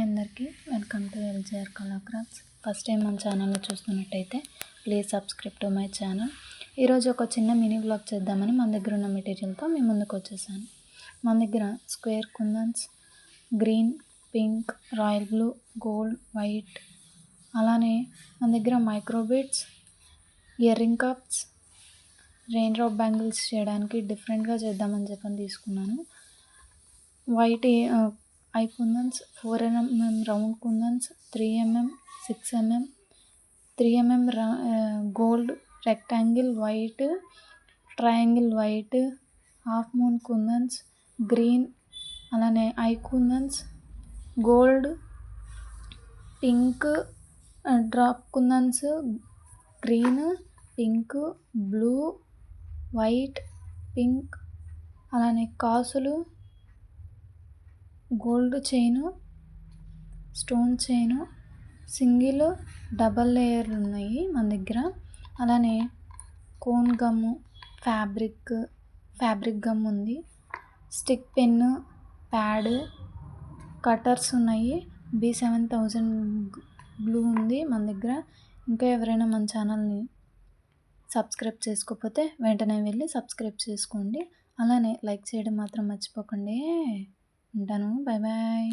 అందరికీ welcome to ఎల్జీఆర్ కళా crafts. First time మన ఛానల్ని చూస్తున్నట్టయితే please subscribe to my channel. ఈరోజు ఒక చిన్న మినీ వ్లాగ్ చేద్దామని మన దగ్గర ఉన్న మెటీరియల్తో మీ ముందుకు వచ్చేసాను. మన దగ్గర square kundans, green, pink, royal blue, gold, white, అలానే మన దగ్గర micro beads, earring cups, raindrop bangles చేయడానికి డిఫరెంట్గా చేద్దామని చెప్పని తీసుకున్నాను. White eye kundans, 4 mm round kundans, 3 mm, 6 mm, 3 mm gold rectangle white, triangle white, half moon kundans, green, అలానే eye kundans, gold, pink, drop kundans, green, pink, blue, white, pink, అలానే కాసులు, gold chain, stone chain, single, double లేయర్లు ఉన్నాయి మన దగ్గర. అలానే కోన్ గమ్ము, fabric gum ఉంది, stick pen, pad, cutters ఉన్నాయి, B7000 glue ఉంది మన దగ్గర. ఇంకా ఎవరైనా మన ఛానల్ని సబ్స్క్రైబ్ చేసుకోకపోతే వెంటనే వెళ్ళి సబ్స్క్రైబ్ చేసుకోండి. అలానే లైక్ చేయడం మాత్రం మర్చిపోకండి. ఉంటాను. Bye bye.